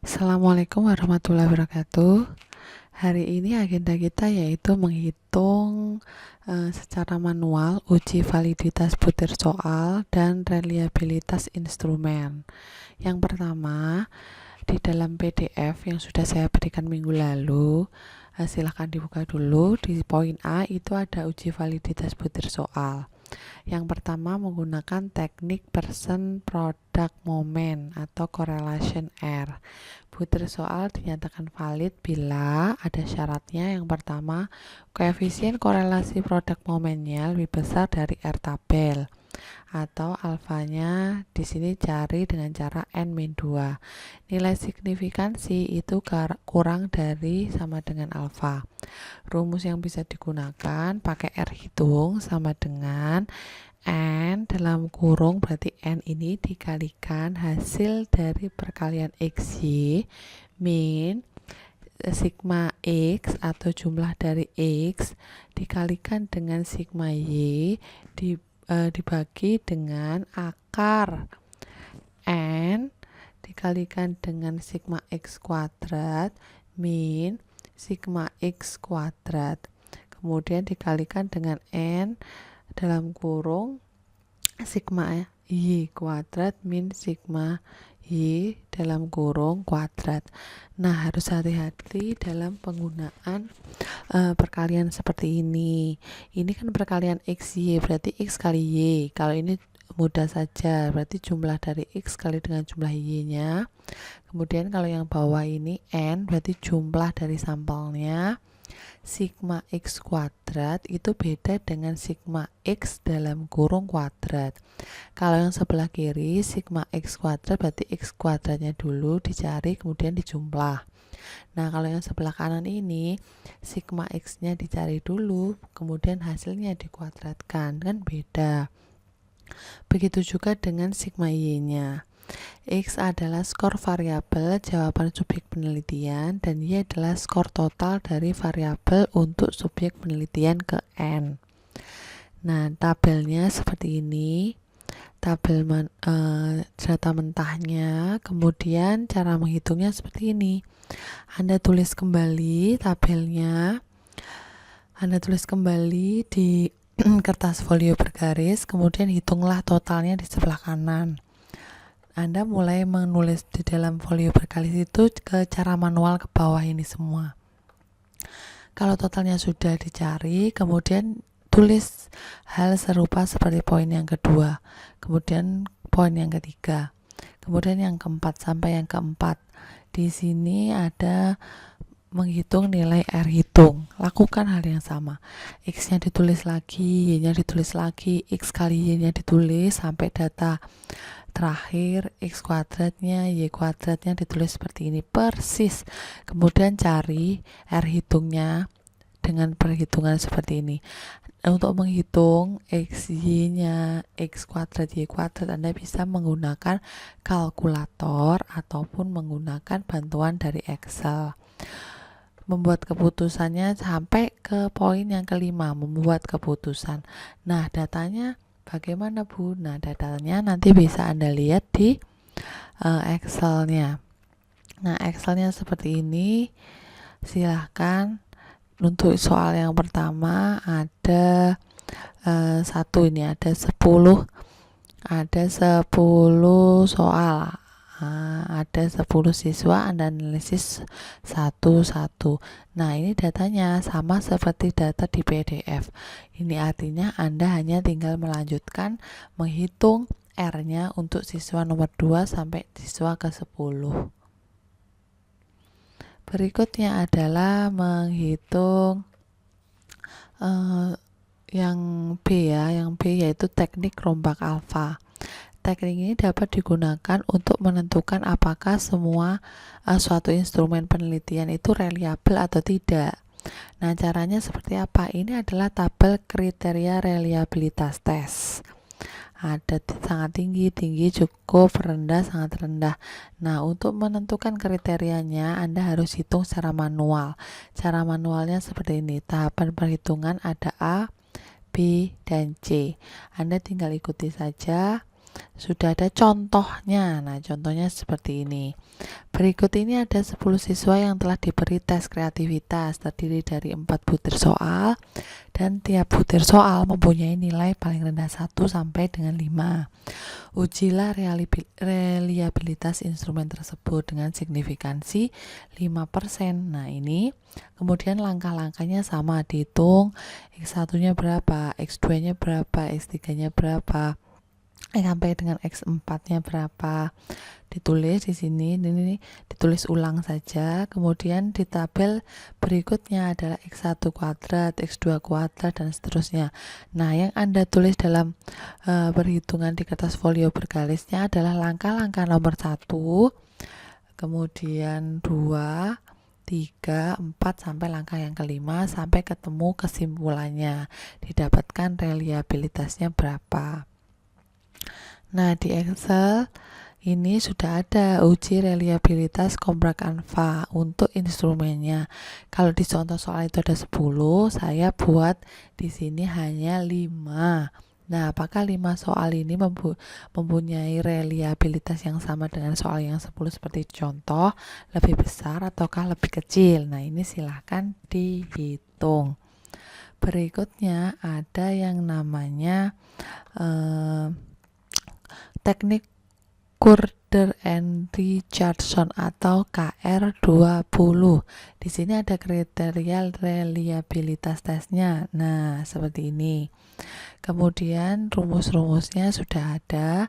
Assalamualaikum warahmatullahi wabarakatuh. Hari ini agenda kita yaitu menghitung secara manual uji validitas butir soal dan reliabilitas instrumen. Yang pertama, di dalam PDF yang sudah saya berikan minggu lalu, silahkan dibuka dulu. Di poin A itu ada uji validitas butir soal. Yang pertama menggunakan teknik person product moment atau correlation R. Butir soal dinyatakan valid bila ada syaratnya. Yang pertama, koefisien korelasi produk momennya lebih besar dari R tabel, atau alfanya di sini cari dengan cara n-2. Nilai signifikansi itu kurang dari sama dengan alfa. Rumus yang bisa digunakan pakai R hitung sama dengan N dalam kurung, berarti N ini dikalikan hasil dari perkalian XY min sigma X atau jumlah dari X dikalikan dengan sigma Y dibagi dengan akar N dikalikan dengan sigma X kuadrat min sigma X kuadrat, kemudian dikalikan dengan N dalam kurung sigma Y kuadrat min sigma Y dalam kurung kuadrat. Nah, harus hati-hati dalam penggunaan perkalian seperti ini. Ini kan perkalian XY, berarti X kali Y. Kalau ini mudah saja, berarti jumlah dari X kali dengan jumlah Y-nya. Kemudian kalau yang bawah ini N, berarti jumlah dari sampelnya. Sigma X kuadrat itu beda dengan sigma X dalam kurung kuadrat. Kalau yang sebelah kiri sigma X kuadrat berarti X kuadratnya dulu dicari kemudian dijumlah. Nah, kalau yang sebelah kanan ini sigma X nya dicari dulu kemudian hasilnya dikuadratkan, kan beda. Begitu juga dengan sigma Y nya. X adalah skor variabel jawaban subjek penelitian dan Y adalah skor total dari variabel untuk subjek penelitian ke N. Nah, tabelnya seperti ini. Tabel data mentahnya, kemudian cara menghitungnya seperti ini. Anda tulis kembali tabelnya. Anda tulis kembali di kertas folio bergaris, kemudian hitunglah totalnya di sebelah kanan. Anda mulai menulis di dalam folio bergaris itu ke cara manual ke bawah ini semua. Kalau totalnya sudah dicari, kemudian tulis hal serupa seperti poin yang kedua, kemudian poin yang ketiga, kemudian yang keempat sampai yang keempat. Di sini ada menghitung nilai R hitung. Lakukan hal yang sama. X-nya ditulis lagi, Y-nya ditulis lagi, X kali Y-nya ditulis sampai data terakhir X kuadratnya, Y kuadratnya ditulis seperti ini persis. Kemudian cari R hitungnya dengan perhitungan seperti ini. Untuk menghitung X, Y-nya, X kuadrat, Y kuadrat, Anda bisa menggunakan kalkulator ataupun menggunakan bantuan dari Excel. Membuat keputusannya sampai ke poin yang kelima, membuat keputusan. Nah, datanya bagaimana, Bu? Nah, datanya nanti bisa Anda lihat di Excel-nya. Nah, Excel-nya seperti ini. Silahkan. Untuk soal yang pertama ada satu, ini ada 10 soal. Ada 10 siswa, Anda analisis satu-satu. Nah, ini datanya sama seperti data di PDF. Ini artinya Anda hanya tinggal melanjutkan menghitung R-nya untuk siswa nomor 2 sampai siswa ke-10. Berikutnya adalah menghitung yang B ya, yang B yaitu teknik rombak alfa. Teknik ini dapat digunakan untuk menentukan apakah semua suatu instrumen penelitian itu reliabel atau tidak. Nah, caranya seperti apa? Ini adalah tabel kriteria reliabilitas tes. Ada sangat tinggi, cukup, rendah, sangat rendah. Nah, untuk menentukan kriterianya Anda harus hitung secara manual. Cara manualnya seperti ini. Tahapan perhitungan ada A, B, dan C. Anda tinggal ikuti saja. sudah ada contohnya. Nah, contohnya seperti ini. Berikut ini ada 10 siswa yang telah diberi tes kreativitas, terdiri dari 4 butir soal, dan tiap butir soal mempunyai nilai paling rendah 1 sampai dengan 5. Ujilah reliabilitas instrumen tersebut dengan signifikansi 5%. Nah, ini kemudian langkah-langkahnya sama, dihitung X1-nya berapa, X2-nya berapa, X3-nya berapa, sampai dengan X4-nya berapa. Ditulis di sini, ini ditulis ulang saja. Kemudian di tabel berikutnya adalah X1 kuadrat, X2 kuadrat, dan seterusnya. Nah, yang Anda tulis dalam perhitungan di kertas folio bergarisnya adalah langkah-langkah nomor 1, kemudian 2, 3, 4, sampai langkah yang kelima, sampai ketemu kesimpulannya, didapatkan reliabilitasnya berapa. Nah, di Excel ini sudah ada uji reliabilitas komprak ANFA untuk instrumennya. Kalau di contoh soal itu ada 10, saya buat di sini hanya 5. Nah, apakah 5 soal ini mempunyai reliabilitas yang sama dengan soal yang 10 seperti contoh, lebih besar ataukah lebih kecil? Nah, ini silahkan dihitung. Berikutnya ada yang namanya teknik Curder and Richardson atau KR20. Di sini ada kriteria reliabilitas tesnya. Nah, seperti ini. Kemudian rumus-rumusnya sudah ada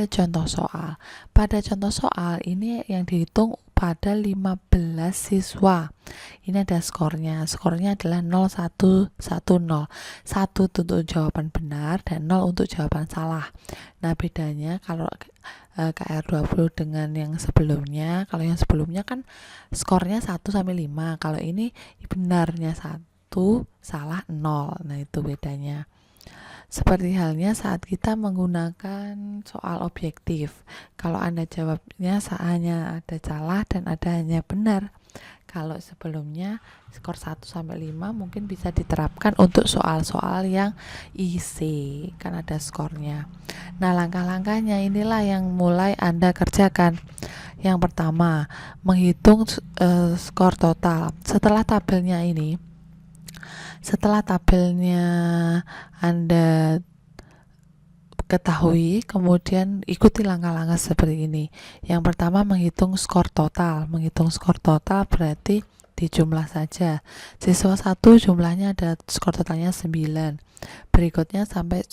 contoh soal. Pada contoh soal ini yang dihitung pada 15 siswa. Ini ada skornya. Skornya adalah 0, 1, 1, 0. 1 untuk jawaban benar dan 0 untuk jawaban salah. Nah, bedanya kalau KR20 dengan yang sebelumnya, kalau yang sebelumnya kan skornya 1 sampai 5. Kalau ini benarnya 1, salah 0. Nah, itu bedanya. Seperti halnya saat kita menggunakan soal objektif. Kalau Anda jawabnya hanya ada salah dan ada hanya benar. Kalau sebelumnya skor 1 sampai 5 mungkin bisa diterapkan untuk soal-soal yang IC, kan ada skornya. Nah, langkah-langkahnya inilah yang mulai Anda kerjakan. Yang pertama, menghitung skor total. Setelah tabelnya Anda ketahui, kemudian ikuti langkah-langkah seperti ini. Yang pertama, menghitung skor total. Menghitung skor total berarti dijumlah saja. Siswa 1 jumlahnya ada skor totalnya 9. Berikutnya sampai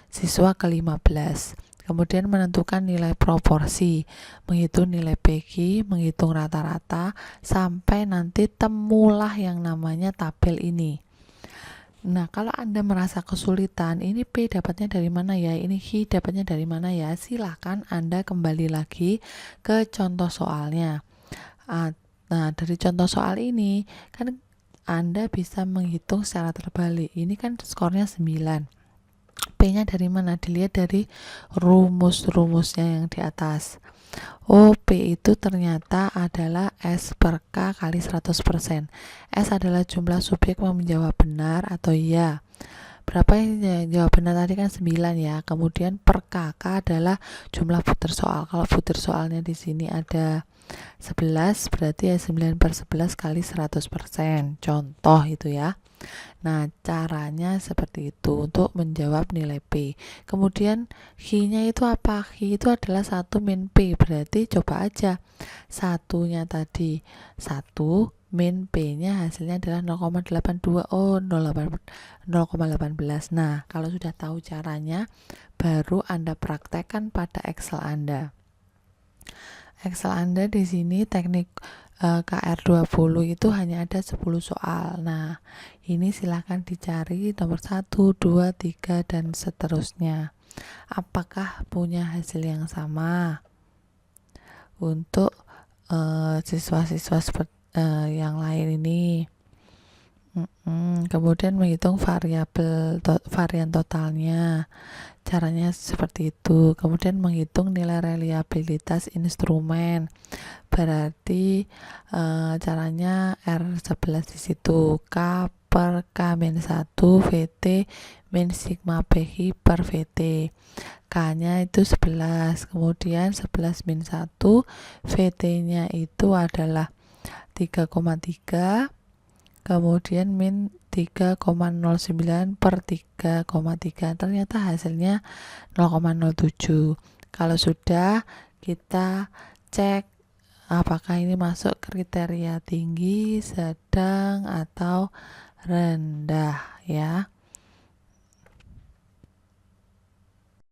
siswa ke-15. Kemudian menentukan nilai proporsi, menghitung nilai PG, menghitung rata-rata, sampai nanti temulah yang namanya tabel ini. Nah, kalau Anda merasa kesulitan, ini P dapatnya dari mana ya, ini H dapatnya dari mana ya, silahkan Anda kembali lagi ke contoh soalnya. Nah, dari contoh soal ini, kan Anda bisa menghitung secara terbalik. Ini kan skornya 9. P-nya dari mana? Dilihat dari rumus-rumusnya yang di atas. Oh, P itu ternyata adalah S per K kali 100%. S adalah jumlah subjek yang menjawab benar atau iya. Berapa yang jawab benar tadi kan 9 ya. Kemudian per KK adalah jumlah butir soal. Kalau butir soalnya di sini ada 11, berarti ya 9 per 11 kali 100%. Contoh itu ya. Nah, caranya seperti itu untuk menjawab nilai P. Kemudian H-nya itu apa? H itu adalah 1 min P. Berarti coba aja. Satunya tadi 1 min P-nya hasilnya adalah 0,82. Oh, 0,18. Nah, kalau sudah tahu caranya, baru Anda praktekkan pada Excel Anda. Excel Anda di sini teknik KR20 itu hanya ada 10 soal. Nah, ini silahkan dicari nomor 1, 2, 3, dan seterusnya. Apakah punya hasil yang sama untuk siswa-siswa seperti yang lain ini? Kemudian menghitung varian totalnya. Caranya seperti itu. Kemudian menghitung nilai reliabilitas instrumen. Berarti caranya R11 di situ, K per K-1 VT min sigma PI per VT. K-nya itu 11, kemudian 11 min 1, VT-nya itu adalah 3,3, kemudian min 3,09 per 3,3. Ternyata hasilnya 0,07. Kalau sudah, kita cek apakah ini masuk kriteria tinggi, sedang, atau rendah ya.